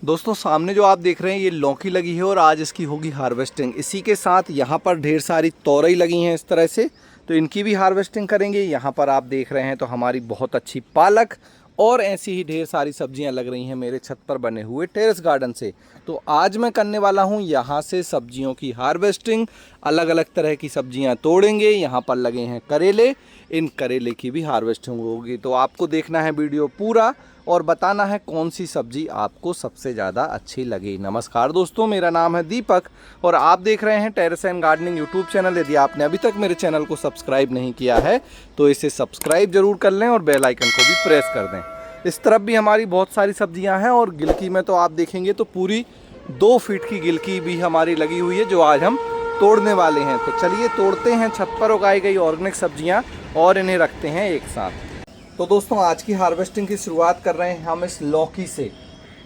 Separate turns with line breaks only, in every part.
दोस्तों सामने जो आप देख रहे हैं ये लौकी लगी है और आज इसकी होगी हार्वेस्टिंग। इसी के साथ यहाँ पर ढेर सारी तोरई लगी हैं इस तरह से, तो इनकी भी हार्वेस्टिंग करेंगे। यहाँ पर आप देख रहे हैं तो हमारी बहुत अच्छी पालक और ऐसी ही ढेर सारी सब्जियां लग रही हैं मेरे छत पर बने हुए टेरेस गार्डन से। तो आज मैं करने वाला हूं यहाँ से सब्जियों की हार्वेस्टिंग। अलग अलग तरह की सब्जियां तोड़ेंगे। यहाँ पर लगे हैं करेले, इन करेले की भी हार्वेस्टिंग होगी। तो आपको देखना है वीडियो पूरा और बताना है कौन सी सब्जी आपको सबसे ज़्यादा अच्छी लगी। नमस्कार दोस्तों, मेरा नाम है दीपक और आप देख रहे हैं terrace and gardening YouTube channel. यदि आपने अभी तक मेरे चैनल को सब्सक्राइब नहीं किया है तो इसे सब्सक्राइब जरूर कर लें और बेल आइकन को भी प्रेस कर दें। इस तरफ भी हमारी बहुत सारी सब्जियां हैं और गिलकी में तो आप देखेंगे तो पूरी 2 फीट की गिलकी भी हमारी लगी हुई है जो आज हम तोड़ने वाले हैं। तो चलिए तोड़ते हैं छत पर उगाई गई ऑर्गेनिक सब्जियां और इन्हें रखते हैं एक साथ। तो दोस्तों आज की हार्वेस्टिंग की शुरुआत कर रहे हैं हम इस लौकी से।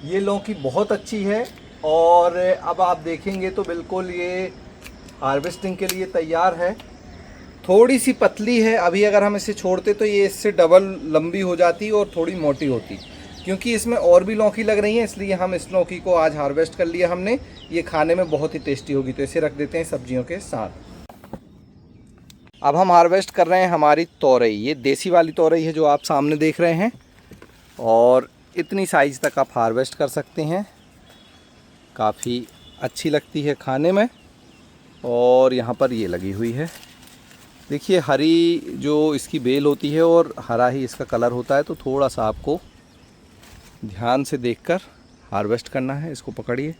ये लौकी बहुत अच्छी है और अब आप देखेंगे तो बिल्कुल ये हार्वेस्टिंग के लिए तैयार है। थोड़ी सी पतली है, अभी अगर हम इसे छोड़ते तो ये इससे डबल लंबी हो जाती और थोड़ी मोटी होती। क्योंकि इसमें और भी लौकी लग रही है इसलिए हम इस लौकी को आज हार्वेस्ट कर लिया हमने। ये खाने में बहुत ही टेस्टी होगी, तो इसे रख देते हैं सब्जियों के साथ। अब हम हार्वेस्ट कर रहे हैं हमारी तोरई। ये देसी वाली तोरई है जो आप सामने देख रहे हैं और इतनी साइज़ तक आप हार्वेस्ट कर सकते हैं। काफ़ी अच्छी लगती है खाने में। और यहाँ पर ये लगी हुई है, देखिए हरी जो इसकी बेल होती है और हरा ही इसका कलर होता है। तो थोड़ा सा आपको ध्यान से देखकर हार्वेस्ट करना है। इसको पकड़िए।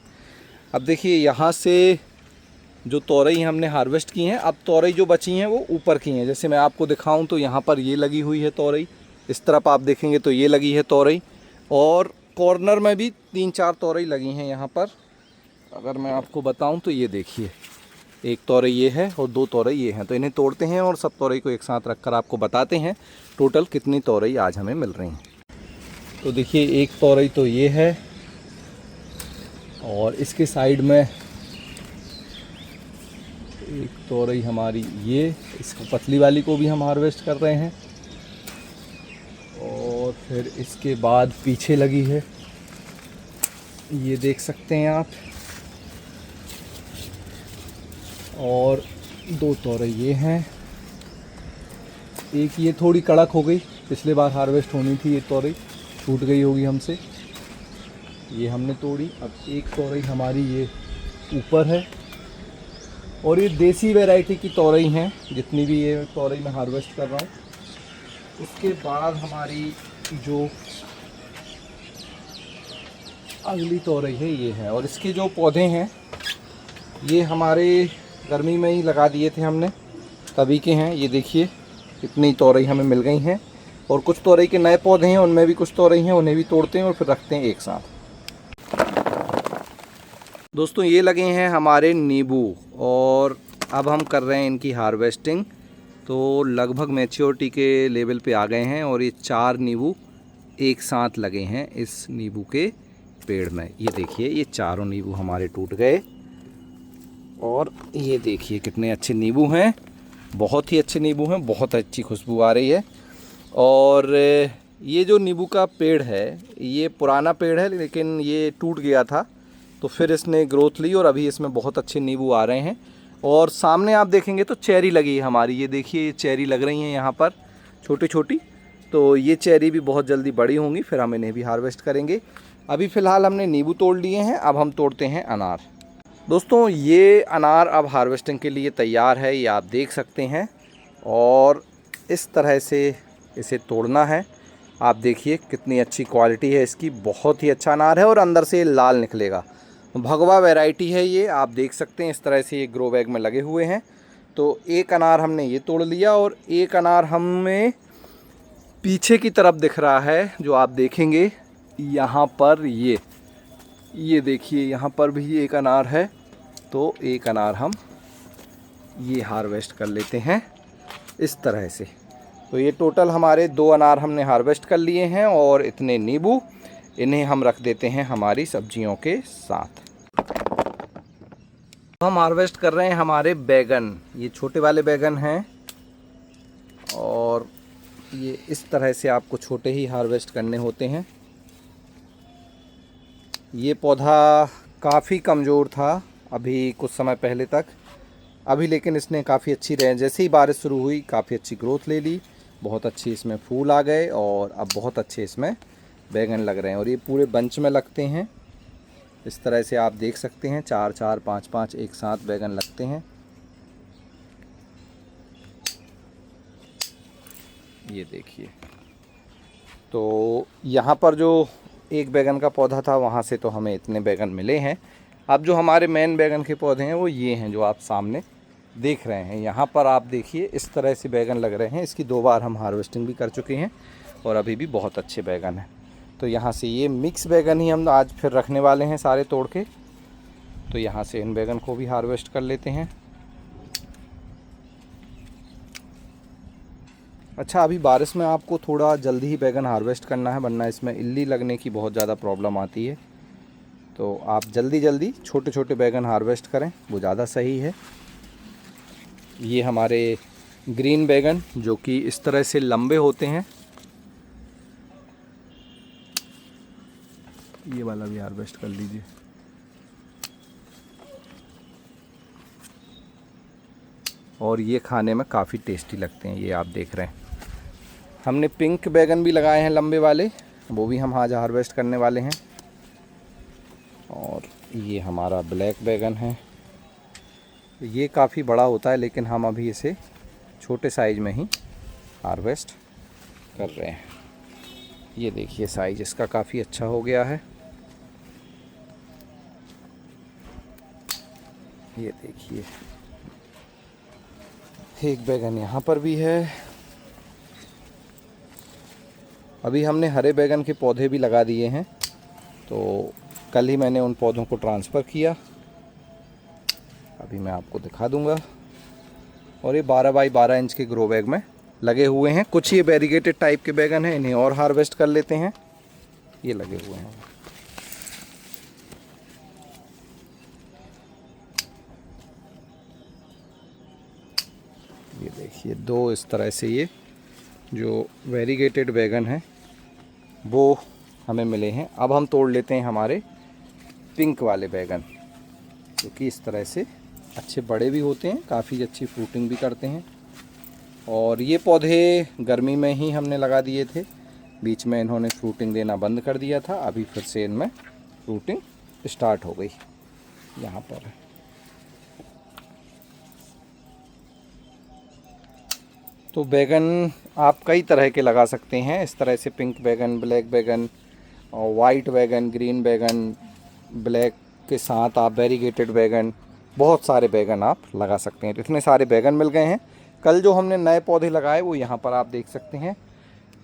अब देखिए यहाँ से जो तोरई हमने हार्वेस्ट की हैं, अब तोरई जो बची हैं वो ऊपर की हैं। जैसे मैं आपको दिखाऊं तो यहाँ पर ये लगी हुई है तोरई, इस तरफ आप देखेंगे तो ये लगी है तोरई और कॉर्नर में भी 3-4 तोरई लगी हैं यहाँ पर। अगर मैं आपको बताऊं तो ये देखिए, एक तोरई ये है और 2 तोरई ये हैं। तो इन्हें तोड़ते हैं और सब तोरई को एक साथ रखकर आपको बताते हैं टोटल कितनी तोरई आज हमें मिल रही हैं। तो देखिए एक तोरई तो ये है और इसके साइड में एक तोरई हमारी ये, इसको पतली वाली को भी हम हार्वेस्ट कर रहे हैं। और फिर इसके बाद पीछे लगी है, ये देख सकते हैं आप। और 2 तोरई ये हैं। एक ये थोड़ी कड़क हो गई, पिछले बार हार्वेस्ट होनी थी, ये तोरई छूट गई होगी हमसे, ये हमने तोड़ी। अब एक तोरई हमारी ये ऊपर है और ये देसी वैरायटी की तोरई हैं जितनी भी ये तोरई मैं हार्वेस्ट कर रहा हूँ। उसके बाद हमारी जो अगली तोरई है ये है। और इसके जो पौधे हैं ये हमारे गर्मी में ही लगा दिए थे हमने, तभी के हैं। ये देखिए कितनी तोरई हमें मिल गई हैं। और कुछ तोरई के नए पौधे हैं, उनमें भी कुछ तोरई हैं, उन्हें भी तोड़ते हैं और फिर रखते हैं एक साथ। दोस्तों ये लगे हैं हमारे नींबू और अब हम कर रहे हैं इनकी हार्वेस्टिंग। तो लगभग मैच्योरिटी के लेवल पे आ गए हैं और ये 4 नींबू एक साथ लगे हैं इस नींबू के पेड़ में। ये देखिए ये चारों नींबू हमारे टूट गए और ये देखिए कितने अच्छे नींबू हैं, बहुत ही अच्छे नींबू हैं, बहुत अच्छी खुशबू आ रही है। और ये जो नींबू का पेड़ है ये पुराना पेड़ है लेकिन ये टूट गया था, तो फिर इसने ग्रोथ ली और अभी इसमें बहुत अच्छे नींबू आ रहे हैं। और सामने आप देखेंगे तो चेरी लगी है हमारी। ये देखिए ये चेरी लग रही हैं यहाँ पर छोटी छोटी। तो ये चेरी भी बहुत जल्दी बड़ी होंगी, फिर हम इन्हें भी हार्वेस्ट करेंगे। अभी फ़िलहाल हमने नींबू तोड़ लिए हैं, अब हम तोड़ते हैं अनार। दोस्तों ये अनार अब हार्वेस्टिंग के लिए तैयार है, ये आप देख सकते हैं। और इस तरह से इसे तोड़ना है। आप देखिए कितनी अच्छी क्वालिटी है इसकी, बहुत ही अच्छा अनार है और अंदर से लाल निकलेगा। भगवा वैरायटी है ये, आप देख सकते हैं। इस तरह से ये ग्रो बैग में लगे हुए हैं। तो एक अनार हमने ये तोड़ लिया और एक अनार हमें पीछे की तरफ दिख रहा है जो आप देखेंगे यहाँ पर। ये देखिए यहाँ पर भी एक अनार है। तो एक अनार हम ये हार्वेस्ट कर लेते हैं इस तरह से। तो ये टोटल हमारे 2 अनार हमने हार्वेस्ट कर लिए हैं और इतने नींबू, इन्हें हम रख देते हैं हमारी सब्जियों के साथ। हम हार्वेस्ट कर रहे हैं हमारे बैगन। ये छोटे वाले बैगन हैं और ये इस तरह से आपको छोटे ही हार्वेस्ट करने होते हैं। ये पौधा काफ़ी कमज़ोर था अभी कुछ समय पहले तक, अभी लेकिन इसने काफ़ी अच्छी रहे, जैसे ही बारिश शुरू हुई काफ़ी अच्छी ग्रोथ ले ली, बहुत अच्छी इसमें फूल आ गए और अब बहुत अच्छे इसमें बैगन लग रहे हैं। और ये पूरे बंच में लगते हैं, इस तरह से आप देख सकते हैं 4-4, 5-5 एक साथ बैगन लगते हैं। ये देखिए, तो यहाँ पर जो एक बैगन का पौधा था वहाँ से तो हमें इतने बैगन मिले हैं। अब जो हमारे मेन बैगन के पौधे हैं वो ये हैं जो आप सामने देख रहे हैं। यहाँ पर आप देखिए इस तरह से बैगन लग रहे हैं। इसकी 2 बार हम हार्वेस्टिंग भी कर चुके हैं और अभी भी बहुत अच्छे बैगन हैं। तो यहाँ से ये मिक्स बैगन ही हम आज फिर रखने वाले हैं सारे तोड़ के। तो यहाँ से इन बैगन को भी हार्वेस्ट कर लेते हैं। अच्छा, अभी बारिश में आपको थोड़ा जल्दी ही बैगन हार्वेस्ट करना है, वरना इसमें इल्ली लगने की बहुत ज़्यादा प्रॉब्लम आती है। तो आप जल्दी छोटे छोटे बैगन हार्वेस्ट करें, वो ज़्यादा सही है। ये हमारे ग्रीन बैगन जो कि इस तरह से लंबे होते हैं, ये वाला भी हार्वेस्ट कर लीजिए। और ये खाने में काफ़ी टेस्टी लगते हैं, ये आप देख रहे हैं। हमने पिंक बैगन भी लगाए हैं लंबे वाले, वो भी हम आज हार्वेस्ट करने वाले हैं। और ये हमारा ब्लैक बैगन है, ये काफ़ी बड़ा होता है लेकिन हम अभी इसे छोटे साइज़ में ही हार्वेस्ट कर रहे हैं। ये देखिए साइज़ इसका काफ़ी अच्छा हो गया है। ये देखिए एक बैगन यहाँ पर भी है। अभी हमने हरे बैगन के पौधे भी लगा दिए हैं, तो कल ही मैंने उन पौधों को ट्रांसफ़र किया, अभी मैं आपको दिखा दूंगा। और ये 12 बाई 12 इंच के ग्रो बैग में लगे हुए हैं। कुछ ये वेरीगेटेड टाइप के बैगन हैं, इन्हें और हार्वेस्ट कर लेते हैं। ये लगे हुए हैं। ये देखिए 2 इस तरह से ये जो वेरीगेटेड बैगन हैं वो हमें मिले हैं। अब हम तोड़ लेते हैं हमारे पिंक वाले बैगन, जो कि इस तरह से अच्छे बड़े भी होते हैं, काफ़ी अच्छी फ्रूटिंग भी करते हैं। और ये पौधे गर्मी में ही हमने लगा दिए थे, बीच में इन्होंने फ्रूटिंग देना बंद कर दिया था, अभी फिर से इनमें फ्रूटिंग स्टार्ट हो गई। यहाँ पर है। तो बैगन आप कई तरह के लगा सकते हैं, इस तरह से पिंक बैगन, ब्लैक बैगन और वाइट बैगन, ग्रीन बैगन, ब्लैक के साथ आप वेरीगेटेड बैगन, बहुत सारे बैगन आप लगा सकते हैं। तो इतने सारे बैगन मिल गए हैं। कल जो हमने नए पौधे लगाए वो यहाँ पर आप देख सकते हैं।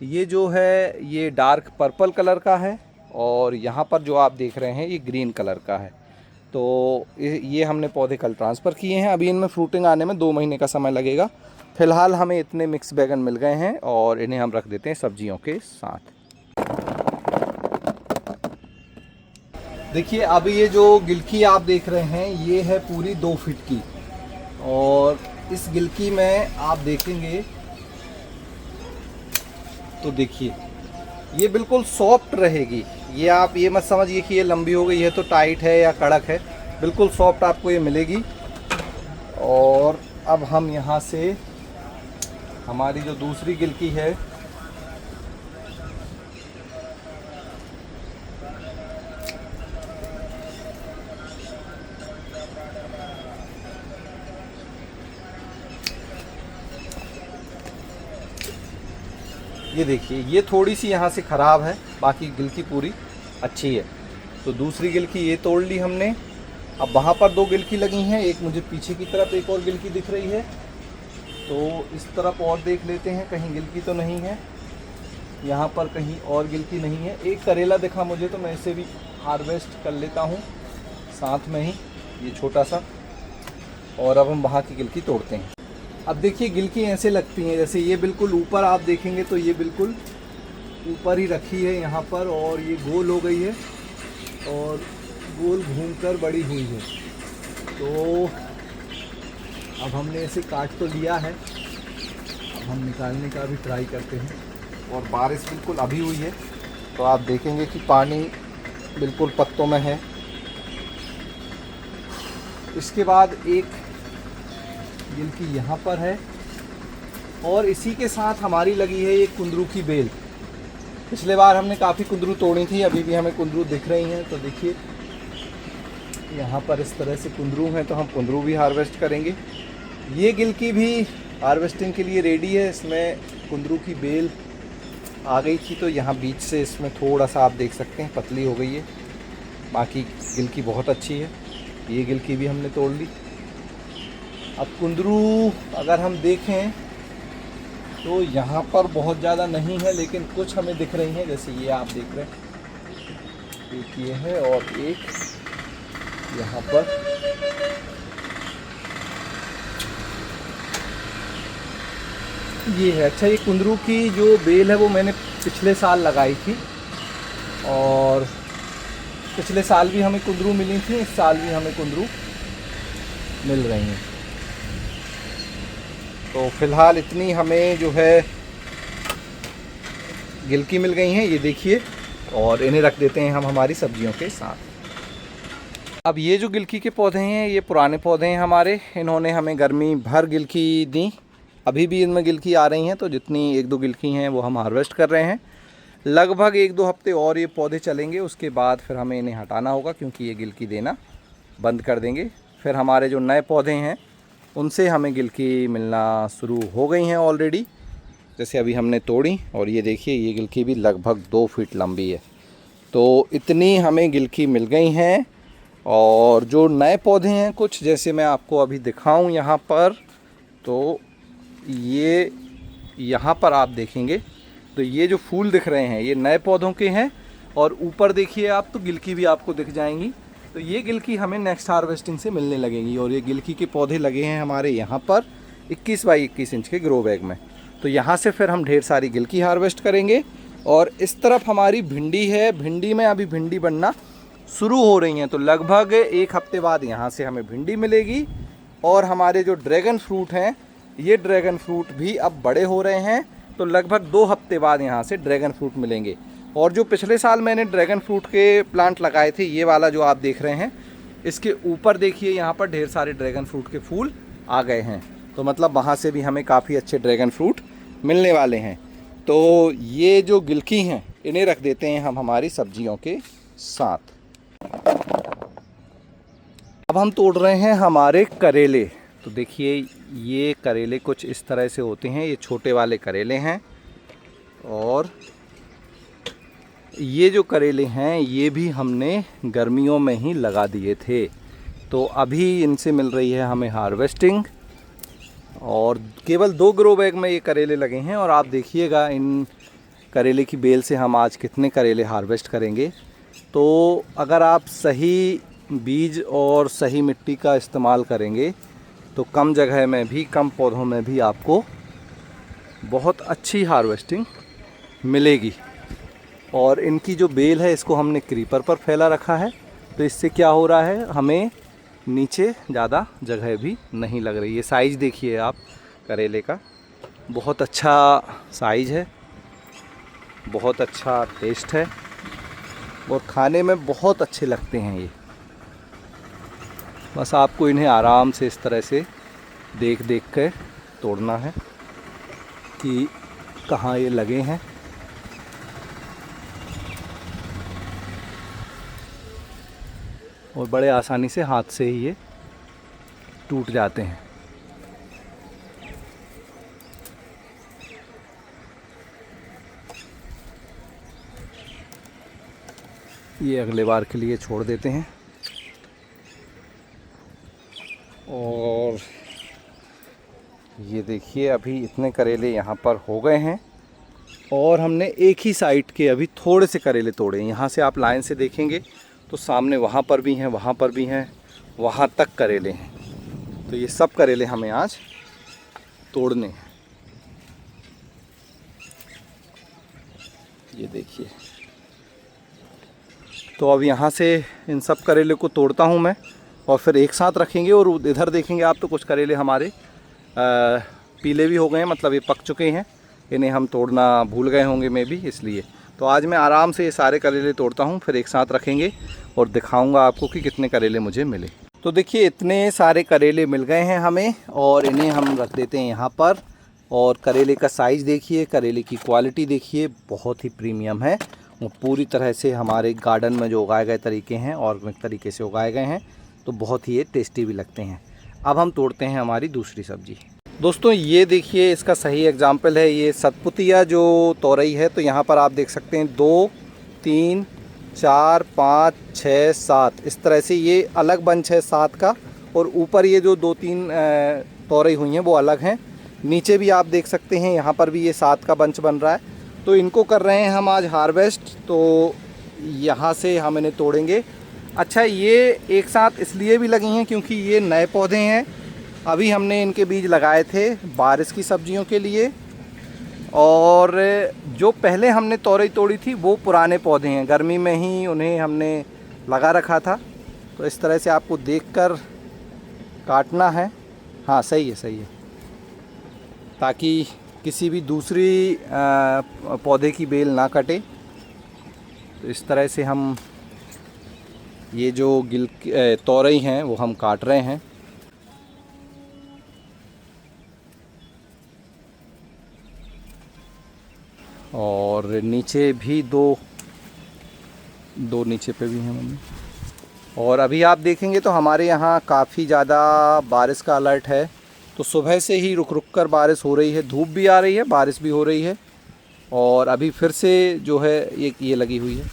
ये जो है ये डार्क पर्पल कलर का है और यहाँ पर जो आप देख रहे हैं ये ग्रीन कलर का है। तो ये हमने पौधे कल ट्रांसफ़र किए हैं। अभी इनमें फ्रूटिंग आने में 2 महीने का समय लगेगा। फ़िलहाल हमें इतने मिक्स बैगन मिल गए हैं और इन्हें हम रख देते हैं सब्जियों के साथ। देखिए अब ये जो गिलकी आप देख रहे हैं ये है पूरी 2 फीट की, और इस गिलकी में आप देखेंगे तो देखिए ये बिल्कुल सॉफ्ट रहेगी। ये आप ये मत समझिए कि ये लंबी हो गई है तो टाइट है या कड़क है, बिल्कुल सॉफ्ट आपको ये मिलेगी। और अब हम यहाँ से हमारी जो दूसरी गिलकी है ये देखिए, ये थोड़ी सी यहाँ से ख़राब है, बाकी गिलकी पूरी अच्छी है। तो दूसरी गिलकी ये तोड़ ली हमने। अब वहाँ पर 2 गिलकी लगी हैं, एक मुझे पीछे की तरफ एक और गिलकी दिख रही है, तो इस तरफ और देख लेते हैं कहीं गिलकी तो नहीं है। यहाँ पर कहीं और गिलकी नहीं है। एक करेला दिखा मुझे, तो मैं इसे भी हार्वेस्ट कर लेता हूँ साथ में ही, ये छोटा सा। और अब हम वहाँ की गिलकी तोड़ते हैं। अब देखिए गिलकी ऐसे लगती हैं जैसे ये बिल्कुल ऊपर आप देखेंगे तो ये बिल्कुल ऊपर ही रखी है यहाँ पर, और ये गोल हो गई है और गोल घूमकर बड़ी हुई है। तो अब हमने इसे काट तो लिया है, अब हम निकालने का भी ट्राई करते हैं। और बारिश बिल्कुल अभी हुई है तो आप देखेंगे कि पानी बिल्कुल पत्तों में है। इसके बाद एक गिलकी यहाँ पर है और इसी के साथ हमारी लगी है ये कुंदरू की बेल। पिछले बार हमने काफ़ी कुंदरू तोड़ी थी, अभी भी हमें कुंदरू दिख रही हैं। तो देखिए यहाँ पर इस तरह से कुंदरू हैं, तो हम कुंदरू भी हार्वेस्ट करेंगे। ये गिलकी भी हार्वेस्टिंग के लिए रेडी है। इसमें कुंदरू की बेल आ गई थी, तो यहाँ बीच से इसमें थोड़ा सा आप देख सकते हैं पतली हो गई है। बाकी गिलकी बहुत अच्छी है। ये गिलकी भी हमने तोड़ ली। अब कुंदरू अगर हम देखें तो यहाँ पर बहुत ज़्यादा नहीं है, लेकिन कुछ हमें दिख रही हैं। जैसे ये आप देख रहे हैं, एक ये है और एक यहाँ पर। ये है। अच्छा, ये कुंदरू की जो बेल है वो मैंने पिछले साल लगाई थी और पिछले साल भी हमें कुंदरू मिली थी, इस साल भी हमें कुंदरू मिल रही हैं। तो फिलहाल इतनी हमें जो है गिलकी मिल गई हैं, ये देखिए। और इन्हें रख देते हैं हम हमारी सब्जियों के साथ। अब ये जो गिलकी के पौधे हैं ये पुराने पौधे हैं हमारे। इन्होंने हमें गर्मी भर गिलकी दी। अभी भी इनमें गिलकी आ रही हैं, तो जितनी 1-2 गिलकी हैं वो हम हार्वेस्ट कर रहे हैं। लगभग 1-2 हफ्ते और ये पौधे चलेंगे, उसके बाद फिर हमें इन्हें हटाना होगा, क्योंकि ये गिलकी देना बंद कर देंगे। फिर हमारे जो नए पौधे हैं उनसे हमें गिलकी मिलना शुरू हो गई हैं ऑलरेडी। जैसे अभी हमने तोड़ी, और ये देखिए ये गिलकी भी लगभग 2 फीट लंबी है। तो इतनी हमें गिलकी मिल गई हैं। और जो नए पौधे हैं कुछ, जैसे मैं आपको अभी दिखाऊं यहाँ पर, तो ये यहाँ पर आप देखेंगे तो ये जो फूल दिख रहे हैं ये नए पौधों के हैं। और ऊपर देखिए आप, तो गिलकी भी आपको दिख जाएंगी। तो ये गिलकी हमें नेक्स्ट हार्वेस्टिंग से मिलने लगेंगी। और ये गिलकी के पौधे लगे हैं हमारे यहाँ पर 21 बाई 21 इंच के ग्रो बैग में। तो यहाँ से फिर हम ढेर सारी गिलकी हार्वेस्ट करेंगे। और इस तरफ हमारी भिंडी है। भिंडी में अभी भिंडी बनना शुरू हो रही हैं, तो लगभग 1 हफ्ते बाद यहाँ से हमें भिंडी मिलेगी। और हमारे जो ड्रैगन फ्रूट हैं, ये ड्रैगन फ्रूट भी अब बड़े हो रहे हैं, तो लगभग 2 हफ्ते बाद यहाँ से ड्रैगन फ्रूट मिलेंगे। और जो पिछले साल मैंने ड्रैगन फ्रूट के प्लांट लगाए थे, ये वाला जो आप देख रहे हैं, इसके ऊपर देखिए यहाँ पर ढेर सारे ड्रैगन फ्रूट के फूल आ गए हैं। तो मतलब वहाँ से भी हमें काफ़ी अच्छे ड्रैगन फ्रूट मिलने वाले हैं। तो ये जो गिलकी हैं इन्हें रख देते हैं हम हमारी सब्जियों के साथ। अब हम तोड़ रहे हैं हमारे करेले। तो देखिए ये करेले कुछ इस तरह से होते हैं। ये छोटे वाले करेले हैं। और ये जो करेले हैं ये भी हमने गर्मियों में ही लगा दिए थे, तो अभी इनसे मिल रही है हमें हार्वेस्टिंग। और केवल 2 ग्रो बैग में ये करेले लगे हैं। और आप देखिएगा इन करेले की बेल से हम आज कितने करेले हार्वेस्ट करेंगे। तो अगर आप सही बीज और सही मिट्टी का इस्तेमाल करेंगे तो कम जगह में भी, कम पौधों में भी आपको बहुत अच्छी हार्वेस्टिंग मिलेगी। और इनकी जो बेल है इसको हमने क्रीपर पर फैला रखा है, तो इससे क्या हो रहा है, हमें नीचे ज़्यादा जगह भी नहीं लग रही है। साइज़ देखिए आप करेले का, बहुत अच्छा साइज़ है, बहुत अच्छा टेस्ट है और खाने में बहुत अच्छे लगते हैं ये। बस आपको इन्हें आराम से इस तरह से देख देख कर तोड़ना है कि कहाँ ये लगे हैं। और बड़े आसानी से हाथ से ही ये टूट जाते हैं। ये अगले बार के लिए छोड़ देते हैं। और ये देखिए अभी इतने करेले यहाँ पर हो गए हैं। और हमने एक ही साइड के अभी थोड़े से करेले तोड़े हैं। यहाँ से आप लाइन से देखेंगे तो सामने वहाँ पर भी हैं, वहाँ पर भी हैं, वहाँ तक करेले हैं। तो ये सब करेले हमें आज तोड़ने हैं। ये देखिए, तो अब यहाँ से इन सब करेले को तोड़ता हूँ मैं और फिर एक साथ रखेंगे। और इधर देखेंगे आप तो कुछ करेले हमारे पीले भी हो गए हैं, मतलब ये पक चुके हैं। इन्हें हम तोड़ना भूल गए होंगे मैं भी, इसलिए। तो आज मैं आराम से ये सारे करेले तोड़ता हूँ, फिर एक साथ रखेंगे और दिखाऊंगा आपको कि कितने करेले मुझे मिले। तो देखिए इतने सारे करेले मिल गए हैं हमें और इन्हें हम रख देते हैं यहाँ पर। और करेले का साइज़ देखिए, करेले की क्वालिटी देखिए, बहुत ही प्रीमियम है। वो पूरी तरह से हमारे गार्डन में जो उगाए गए तरीके हैं, ऑर्गेनिक तरीके से उगाए गए हैं, तो बहुत ही ये टेस्टी भी लगते हैं। अब हम तोड़ते हैं हमारी दूसरी सब्जी। दोस्तों ये देखिए इसका सही एग्जाम्पल है, ये सतपुतिया जो तोरई है। तो यहाँ पर आप देख सकते हैं 2, 3, 4, 5, 6, 7 इस तरह से ये अलग बंच है 7 का। और ऊपर ये जो 2-3 तोरई हुई हैं वो अलग हैं। नीचे भी आप देख सकते हैं यहाँ पर भी ये 7 का बंच बन रहा है। तो इनको कर रहे हैं हम आज हार्वेस्ट। तो यहाँ से हम इन्हें तोड़ेंगे। अच्छा ये एक साथ इसलिए भी लगी हैं क्योंकि ये नए पौधे हैं, अभी हमने इनके बीज लगाए थे बारिश की सब्जियों के लिए। और जो पहले हमने तोरई तोड़ी थी वो पुराने पौधे हैं, गर्मी में ही उन्हें हमने लगा रखा था। तो इस तरह से आपको देखकर काटना है। हाँ सही है, सही है, ताकि किसी भी दूसरी पौधे की बेल ना कटे। तो इस तरह से हम ये जो तोरई हैं वो हम काट रहे हैं। और नीचे भी दो नीचे पे भी हैं मम्मी। और अभी आप देखेंगे तो हमारे यहाँ काफ़ी ज़्यादा बारिश का अलर्ट है। तो सुबह से ही रुक रुक कर बारिश हो रही है, धूप भी आ रही है, बारिश भी हो रही है। और अभी फिर से जो है ये लगी हुई है,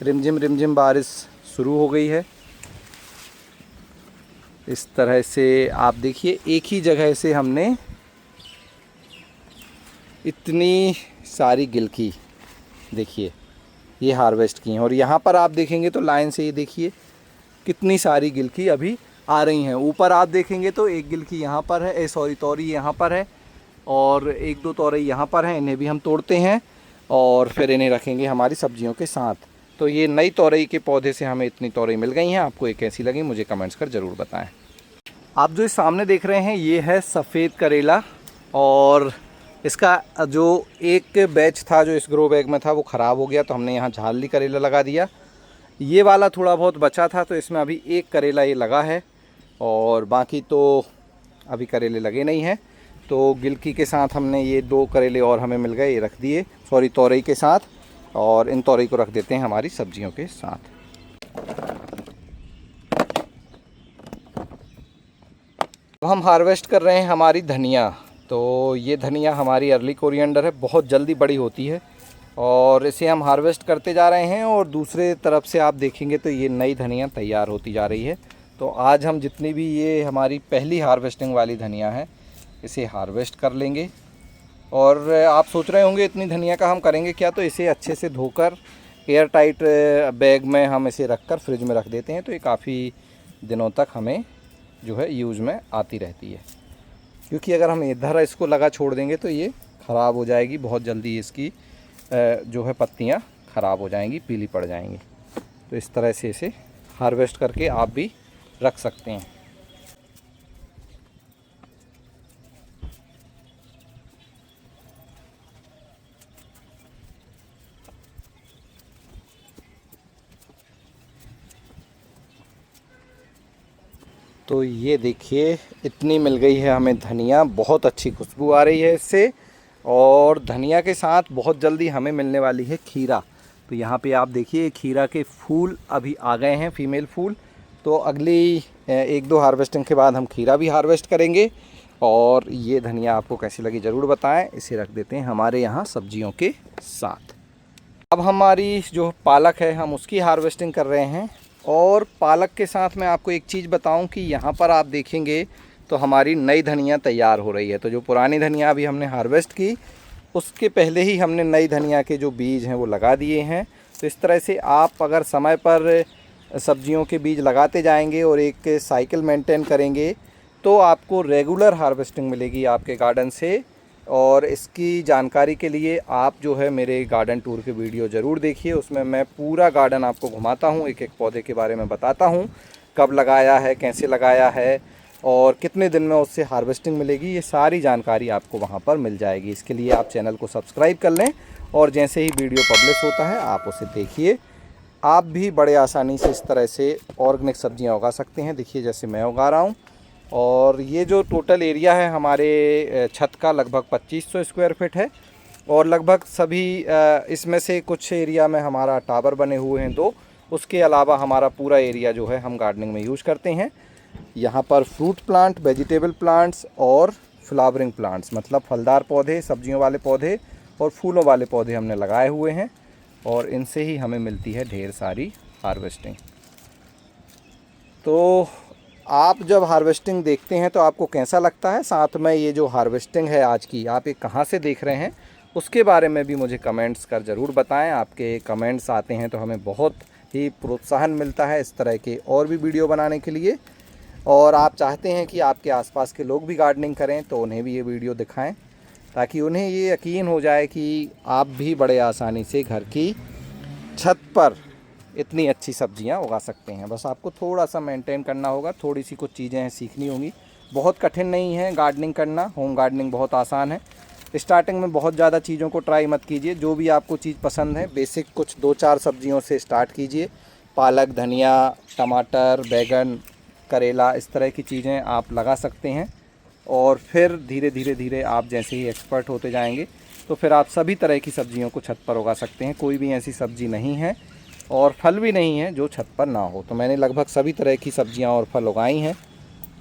रिमझिम रिमझिम बारिश शुरू हो गई है। इस तरह से आप देखिए एक ही जगह से हमने इतनी सारी गिलकी देखिए ये हार्वेस्ट की हैं। और यहाँ पर आप देखेंगे तो लाइन से ये देखिए कितनी सारी गिलकी अभी आ रही हैं। ऊपर आप देखेंगे तो एक गिलकी यहाँ पर है, तोरई यहाँ पर है, और 1-2 तोरई यहाँ पर हैं। इन्हें भी हम तोड़ते हैं और फिर इन्हें रखेंगे हमारी सब्जियों के साथ। तो ये नई तोरई के पौधे से हमें इतनी तोरई मिल गई हैं। आपको ये कैसी लगी मुझे कमेंट्स कर ज़रूर बताएं। आप जो इस सामने देख रहे हैं ये है सफ़ेद करेला। और इसका जो एक बैच था जो इस ग्रो बैग में था वो ख़राब हो गया, तो हमने यहाँ झाली करेला लगा दिया। ये वाला थोड़ा बहुत बचा था, तो इसमें अभी एक करेला ये लगा है और बाकी तो अभी करेले लगे नहीं हैं। तो गिलकी के साथ हमने ये 2 करेले और हमें मिल गए, ये रख दिए, तोरई के साथ। और इन तोरई को रख देते हैं हमारी सब्जियों के साथ। अब हम हार्वेस्ट कर रहे हैं हमारी धनिया। तो ये धनिया हमारी अर्ली कोरिएंडर है, बहुत जल्दी बड़ी होती है और इसे हम हार्वेस्ट करते जा रहे हैं। और दूसरे तरफ से आप देखेंगे तो ये नई धनिया तैयार होती जा रही है। तो आज हम जितनी भी ये हमारी पहली हार्वेस्टिंग वाली धनिया है इसे हार्वेस्ट कर लेंगे। और आप सोच रहे होंगे इतनी धनिया का हम करेंगे क्या, तो इसे अच्छे से धोकर एयर टाइट बैग में हम इसे रखकर फ्रिज में रख देते हैं। तो ये काफ़ी दिनों तक हमें जो है यूज़ में आती रहती है। क्योंकि अगर हम इधर इसको लगा छोड़ देंगे तो ये ख़राब हो जाएगी, बहुत जल्दी इसकी जो है पत्तियां ख़राब हो जाएंगी, पीली पड़ जाएंगी। तो इस तरह से इसे हार्वेस्ट करके आप भी रख सकते हैं। तो ये देखिए इतनी मिल गई है हमें धनिया, बहुत अच्छी खुशबू आ रही है इससे। और धनिया के साथ बहुत जल्दी हमें मिलने वाली है खीरा। तो यहाँ पे आप देखिए खीरा के फूल अभी आ गए हैं, फीमेल फूल। तो अगली 1-2 हार्वेस्टिंग के बाद हम खीरा भी हार्वेस्ट करेंगे। और ये धनिया आपको कैसी लगी ज़रूर बताएं। इसे रख देते हैं हमारे यहाँ सब्जियों के साथ। अब हमारी जो पालक है हम उसकी हार्वेस्टिंग कर रहे हैं। और पालक के साथ मैं आपको एक चीज़ बताऊं कि यहाँ पर आप देखेंगे तो हमारी नई धनिया तैयार हो रही है। तो जो पुरानी धनिया अभी हमने हार्वेस्ट की उसके पहले ही हमने नई धनिया के जो बीज हैं वो लगा दिए हैं। तो इस तरह से आप अगर समय पर सब्जियों के बीज लगाते जाएंगे और एक साइकिल मेंटेन करेंगे तो आपको रेगुलर हार्वेस्टिंग मिलेगी आपके गार्डन से। और इसकी जानकारी के लिए आप जो है मेरे गार्डन टूर के वीडियो ज़रूर देखिए, उसमें मैं पूरा गार्डन आपको घुमाता हूँ, एक एक पौधे के बारे में बताता हूँ, कब लगाया है, कैसे लगाया है और कितने दिन में उससे हार्वेस्टिंग मिलेगी। ये सारी जानकारी आपको वहाँ पर मिल जाएगी। इसके लिए आप चैनल को सब्सक्राइब कर लें और जैसे ही वीडियो पब्लिश होता है आप उसे देखिए। आप भी बड़े आसानी से इस तरह से ऑर्गेनिक सब्जियां उगा सकते हैं। देखिए जैसे मैं उगा रहा हूं। और ये जो टोटल एरिया है हमारे छत का लगभग 2500 स्क्वायर फीट है। और लगभग सभी इसमें से कुछ एरिया में हमारा टावर बने हुए हैं 2। उसके अलावा हमारा पूरा एरिया जो है हम गार्डनिंग में यूज़ करते हैं। यहाँ पर फ्रूट प्लांट, वेजिटेबल प्लांट्स और फ्लावरिंग प्लांट्स, मतलब फलदार पौधे, सब्जियों वाले पौधे और फूलों वाले पौधे हमने लगाए हुए हैं। और इनसे ही हमें मिलती है ढेर सारी हार्वेस्टिंग। तो आप जब हार्वेस्टिंग देखते हैं तो आपको कैसा लगता है? साथ में ये जो हार्वेस्टिंग है आज की, आप ये कहाँ से देख रहे हैं उसके बारे में भी मुझे कमेंट्स कर ज़रूर बताएं। आपके कमेंट्स आते हैं तो हमें बहुत ही प्रोत्साहन मिलता है इस तरह के और भी वीडियो बनाने के लिए। और आप चाहते हैं कि आपके आसपास के लोग भी गार्डनिंग करें तो उन्हें भी ये वीडियो दिखाएं, ताकि उन्हें ये यकीन हो जाए कि आप भी बड़े आसानी से घर की छत पर इतनी अच्छी सब्जियां उगा सकते हैं। बस आपको थोड़ा सा मेंटेन करना होगा, थोड़ी सी कुछ चीज़ें हैं सीखनी होंगी। बहुत कठिन नहीं है गार्डनिंग करना, होम गार्डनिंग बहुत आसान है। स्टार्टिंग में बहुत ज़्यादा चीज़ों को ट्राई मत कीजिए। जो भी आपको चीज़ पसंद है बेसिक कुछ 2-4 सब्जियों से स्टार्ट कीजिए। पालक, धनिया, टमाटर, बैगन, करेला, इस तरह की चीज़ें आप लगा सकते हैं। और फिर धीरे धीरे आप जैसे ही एक्सपर्ट होते जाएंगे तो फिर आप सभी तरह की सब्जियों को छत पर उगा सकते हैं। कोई भी ऐसी सब्ज़ी नहीं है और फल भी नहीं है जो छत पर ना हो। तो मैंने लगभग सभी तरह की सब्जियां और फल उगाई हैं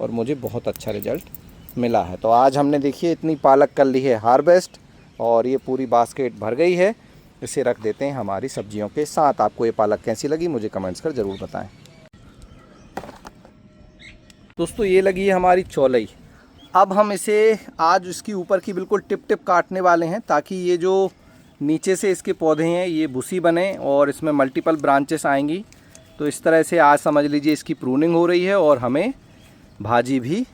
और मुझे बहुत अच्छा रिज़ल्ट मिला है। तो आज हमने देखिए इतनी पालक कर ली है हार्वेस्ट और ये पूरी बास्केट भर गई है। इसे रख देते हैं हमारी सब्जियों के साथ। आपको ये पालक कैसी लगी मुझे कमेंट्स कर ज़रूर बताएं। दोस्तों ये लगी है हमारी चौलई। अब हम इसे आज इसकी ऊपर की बिल्कुल टिप टिप काटने वाले हैं, ताकि ये जो नीचे से इसके पौधे हैं ये भूसी बने और इसमें मल्टीपल ब्रांचेस आएंगी। तो इस तरह से आज समझ लीजिए इसकी प्रूनिंग हो रही है और हमें भाजी भी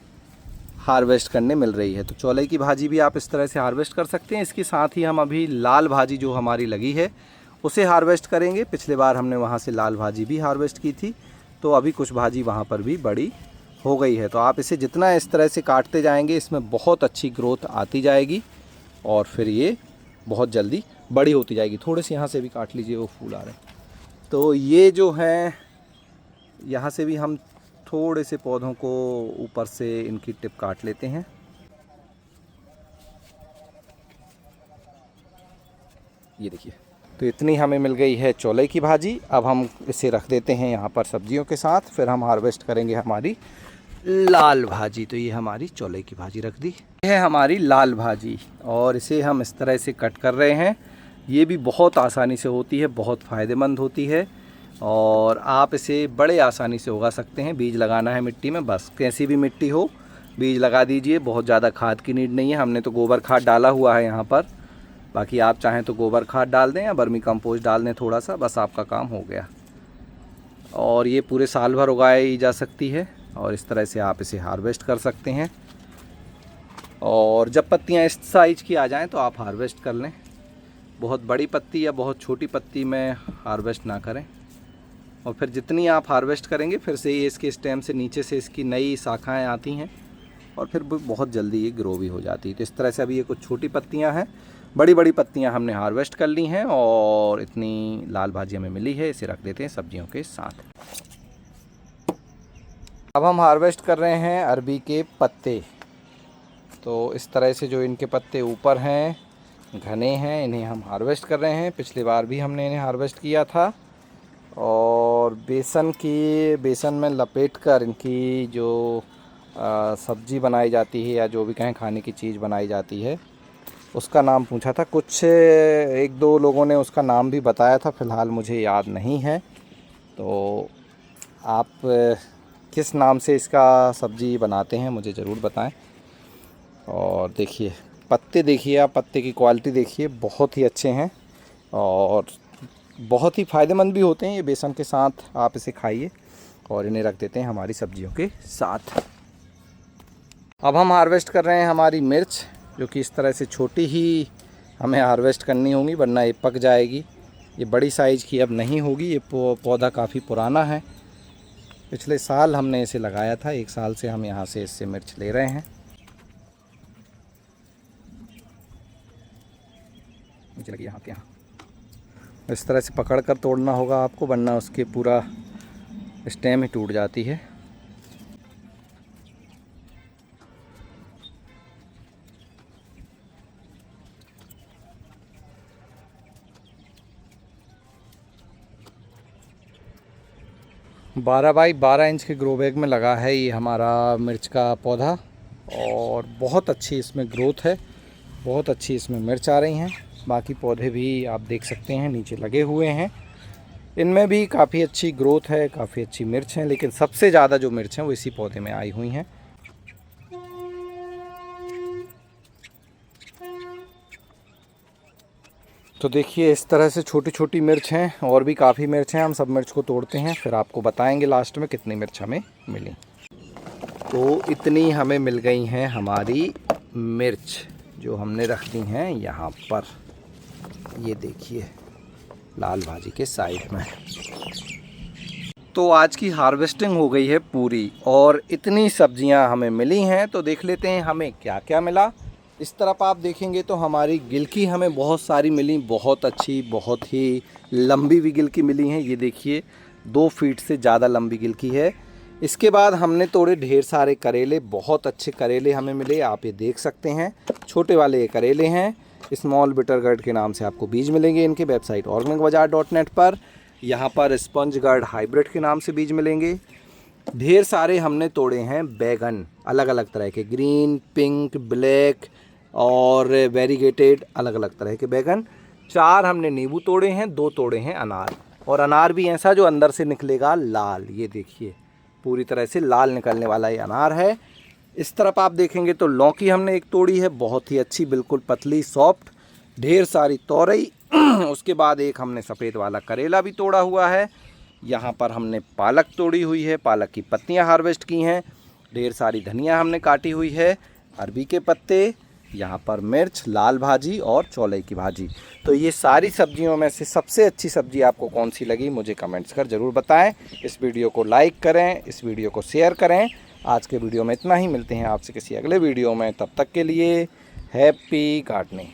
हार्वेस्ट करने मिल रही है। तो चौलाई की भाजी भी आप इस तरह से हार्वेस्ट कर सकते हैं। इसके साथ ही हम अभी लाल भाजी जो हमारी लगी है उसे हार्वेस्ट करेंगे। पिछले बार हमने वहाँ से लाल भाजी भी हार्वेस्ट की थी, तो अभी कुछ भाजी वहाँ पर भी बड़ी हो गई है। तो आप इसे जितना इस तरह से काटते जाएंगे इसमें बहुत अच्छी ग्रोथ आती जाएगी और फिर ये बहुत जल्दी बड़ी होती जाएगी। थोड़े से यहाँ से भी काट लीजिए, वो फूल आ रहे हैं। तो ये जो हैं यहाँ से भी हम थोड़े से पौधों को ऊपर से इनकी टिप काट लेते हैं। ये देखिए, तो इतनी हमें मिल गई है चौलाई की भाजी। अब हम इसे रख देते हैं यहाँ पर सब्जियों के साथ, फिर हम हार्वेस्ट करेंगे हमारी लाल भाजी। तो ये हमारी चौलाई की भाजी रख दी। ये है हमारी लाल भाजी और इसे हम इस तरह से कट कर रहे हैं। ये भी बहुत आसानी से होती है, बहुत फ़ायदेमंद होती है और आप इसे बड़े आसानी से उगा सकते हैं। बीज लगाना है मिट्टी में, बस कैसी भी मिट्टी हो बीज लगा दीजिए। बहुत ज़्यादा खाद की नीड नहीं है। हमने तो गोबर खाद डाला हुआ है यहाँ पर, बाकी आप चाहें तो गोबर खाद डाल दें या वर्मी कंपोस्ट डाल दें थोड़ा सा, बस आपका काम हो गया। और ये पूरे साल भर उगाई जा सकती है और इस तरह से आप इसे हार्वेस्ट कर सकते हैं। और जब पत्तियां इस साइज़ की आ जाएं तो आप हार्वेस्ट कर लें। बहुत बड़ी पत्ती या बहुत छोटी पत्ती में हार्वेस्ट ना करें। और फिर जितनी आप हार्वेस्ट करेंगे फिर से ये इसके स्टेम से नीचे से इसकी नई शाखाएं आती हैं और फिर बहुत जल्दी ये ग्रो भी हो जाती है। तो इस तरह से अभी ये कुछ छोटी पत्तियां हैं, बड़ी बड़ी पत्तियां हमने हार्वेस्ट कर ली हैं और इतनी लाल भाजी हमें मिली है। इसे रख देते हैं सब्जियों के साथ। अब हम हार्वेस्ट कर रहे हैं अरबी के पत्ते। तो इस तरह से जो इनके पत्ते ऊपर हैं, घने हैं, इन्हें हम हार्वेस्ट कर रहे हैं। पिछली बार भी हमने इन्हें हार्वेस्ट किया था और बेसन में लपेटकर इनकी जो सब्जी बनाई जाती है या जो भी कहें खाने की चीज़ बनाई जाती है, उसका नाम पूछा था। कुछ 1-2 लोगों ने उसका नाम भी बताया था, फ़िलहाल मुझे याद नहीं है। तो आप किस नाम से इसका सब्ज़ी बनाते हैं मुझे ज़रूर बताएं। और देखिए पत्ते, देखिए आप पत्ते की क्वालिटी देखिए, बहुत ही अच्छे हैं और बहुत ही फ़ायदेमंद भी होते हैं। ये बेसन के साथ आप इसे खाइए और इन्हें रख देते हैं हमारी सब्जियों के साथ। अब हम हार्वेस्ट कर रहे हैं हमारी मिर्च, जो कि इस तरह से छोटी ही हमें हार्वेस्ट करनी होगी वरना ये पक जाएगी। ये बड़ी साइज़ की अब नहीं होगी। ये पौधा काफ़ी पुराना है, पिछले साल हमने इसे लगाया था। 1 साल से हम यहाँ से इससे मिर्च ले रहे हैं। नीचे लगी यहाँ के यहाँ। इस तरह से पकड़ कर तोड़ना होगा आपको, वरना उसके पूरा स्टेम ही टूट जाती है। बारह बाई 12 इंच के ग्रो बैग में लगा है ये हमारा मिर्च का पौधा, और बहुत अच्छी इसमें ग्रोथ है, बहुत अच्छी इसमें मिर्च आ रही हैं। बाकी पौधे भी आप देख सकते हैं नीचे लगे हुए हैं, इनमें भी काफ़ी अच्छी ग्रोथ है, काफ़ी अच्छी मिर्च है, लेकिन सबसे ज़्यादा जो मिर्च है वो इसी पौधे में आई हुई हैं। तो देखिए इस तरह से छोटी छोटी मिर्च हैं, और भी काफ़ी मिर्च हैं। हम सब मिर्च को तोड़ते हैं, फिर आपको बताएंगे लास्ट में कितनी मिर्च हमें मिली। तो इतनी हमें मिल गई हैं हमारी मिर्च, जो हमने रख दी हैं यहाँ पर। ये देखिए लाल भाजी के साइड में। तो आज की हार्वेस्टिंग हो गई है पूरी, और इतनी सब्जियां हमें मिली हैं। तो देख लेते हैं हमें क्या क्या मिला। इस तरफ आप देखेंगे तो हमारी गिलकी हमें बहुत सारी मिली, बहुत अच्छी, बहुत ही लंबी भी गिलकी मिली हैं। ये देखिए 2 फीट से ज़्यादा लंबी गिलकी है। इसके बाद हमने तोड़े ढेर सारे करेले, बहुत अच्छे करेले हमें मिले, आप ये देख सकते हैं। छोटे वाले ये करेले हैं, स्मॉल बिटर गार्ड के नाम से आपको बीज मिलेंगे इनके वेबसाइट organicbazaar.net पर। यहाँ पर स्पंज गार्ड हाइब्रिड के नाम से बीज मिलेंगे। ढेर सारे हमने तोड़े हैं बैगन, अलग अलग तरह के, ग्रीन, पिंक, ब्लैक और वेरीगेटेड, अलग अलग तरह के बैगन। 4 हमने नींबू तोड़े हैं, 2 तोड़े हैं अनार, और अनार भी ऐसा जो अंदर से निकलेगा लाल। ये देखिए पूरी तरह से लाल निकलने वाला ये अनार है। इस तरफ आप देखेंगे तो लौकी हमने एक तोड़ी है, बहुत ही अच्छी, बिल्कुल पतली, सॉफ्ट। ढेर सारी तोरई उसके बाद एक हमने सफ़ेद वाला करेला भी तोड़ा हुआ है। यहाँ पर हमने पालक तोड़ी हुई है, पालक की पत्तियाँ हार्वेस्ट की हैं। ढेर सारी धनिया हमने काटी हुई है, अरबी के पत्ते, यहाँ पर मिर्च, लाल भाजी और चौलाई की भाजी। तो ये सारी सब्जियों में से सबसे अच्छी सब्ज़ी आपको कौन सी लगी मुझे कमेंट्स कर ज़रूर बताएं। इस वीडियो को लाइक करें, इस वीडियो को शेयर करें। आज के वीडियो में इतना ही, मिलते हैं आपसे किसी अगले वीडियो में। तब तक के लिए हैप्पी गार्डनिंग।